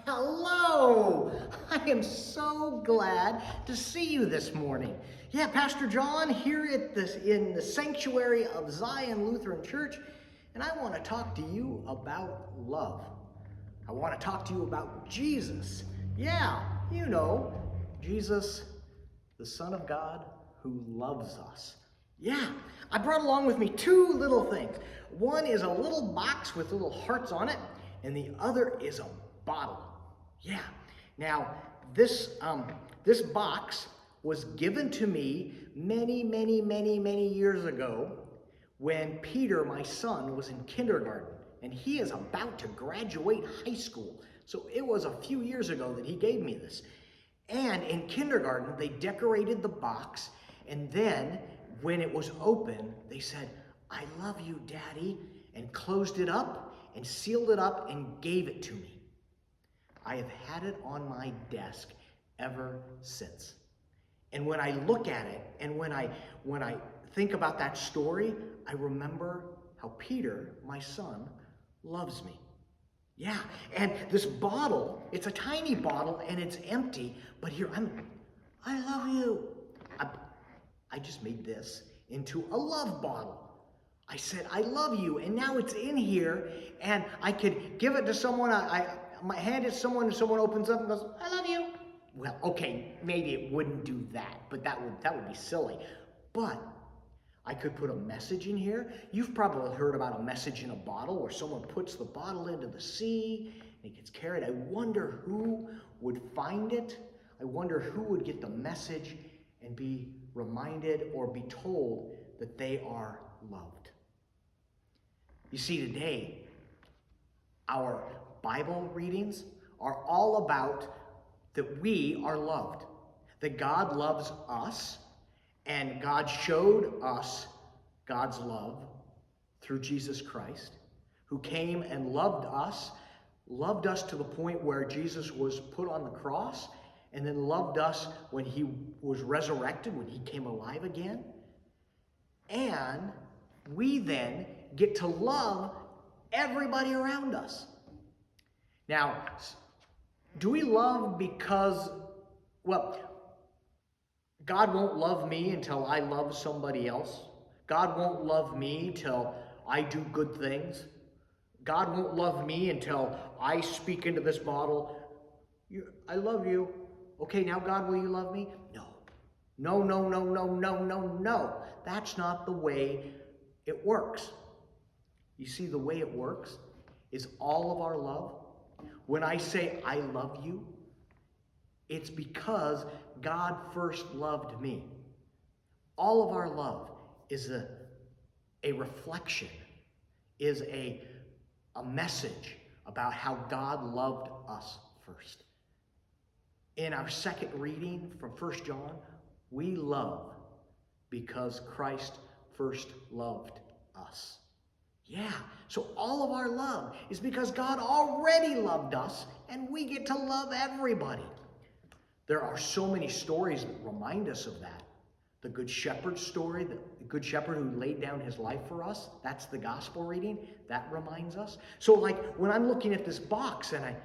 Hello! I am so glad to see you this morning. Yeah, Pastor John here in the sanctuary of Zion Lutheran Church, and I want to talk to you about love. I want to talk to you about Jesus. Yeah, you know, Jesus, the Son of God who loves us. Yeah, I brought along with me two little things. One is a little box with little hearts on it, and the other is a bottle. Yeah. Now, this box was given to me many years ago when Peter, my son, was in kindergarten, and he is about to graduate high school. So it was a few years ago that he gave me this. And in kindergarten, they decorated the box, and then when it was open, they said, "I love you, Daddy," and closed it up and sealed it up and gave it to me. I have had it on my desk ever since. And when I look at it, and when I think about that story, I remember how Peter, my son, loves me. Yeah, and this bottle, it's a tiny bottle and it's empty, but here, I love you. I just made this into a love bottle. I said, I love you, and now it's in here, and I could give it to someone, I hand it to someone, and someone opens up and goes, I love you. Well, okay, maybe it wouldn't do that, but that would be silly. But I could put a message in here. You've probably heard about a message in a bottle where someone puts the bottle into the sea and it gets carried. I wonder who would find it. I wonder who would get the message and be reminded or be told that they are loved. You see, today, our Bible readings are all about that we are loved, that God loves us, and God showed us God's love through Jesus Christ, who came and loved us to the point where Jesus was put on the cross, and then loved us when he was resurrected, when he came alive again. And we then get to love everybody around us. Now, do we love because, well, God won't love me until I love somebody else. God won't love me till I do good things. God won't love me until I speak into this bottle. I love you. Okay, now God, will you love me? No. No. That's not the way it works. You see, the way it works is all of our love. When I say I love you, it's because God first loved me. All of our love is a reflection, is a message about how God loved us first. In our second reading from 1 John, we love because Christ first loved us. Yeah, so all of our love is because God already loved us, and we get to love everybody. There are so many stories that remind us of that. The Good Shepherd story, the Good Shepherd who laid down his life for us, that's the gospel reading, that reminds us. So like when I'm looking at this box and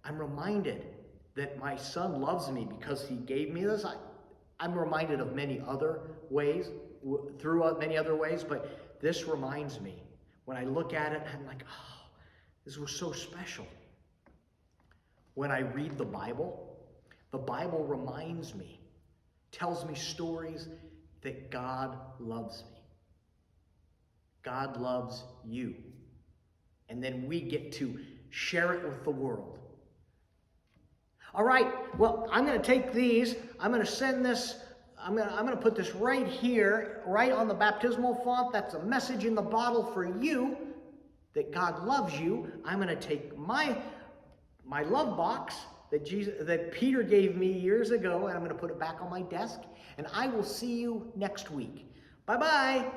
I'm reminded that my son loves me because he gave me this, I'm reminded of many other ways, but this reminds me. When I look at it, I'm like, oh, this was so special. When I read the Bible reminds me, tells me stories that God loves me. God loves you. And then we get to share it with the world. All right, well, I'm going to take these. I'm going to send this. I'm going to put this right here, right on the baptismal font. That's a message in the bottle for you, that God loves you. I'm going to take my love box that Peter gave me years ago, and I'm going to put it back on my desk, and I will see you next week. Bye-bye.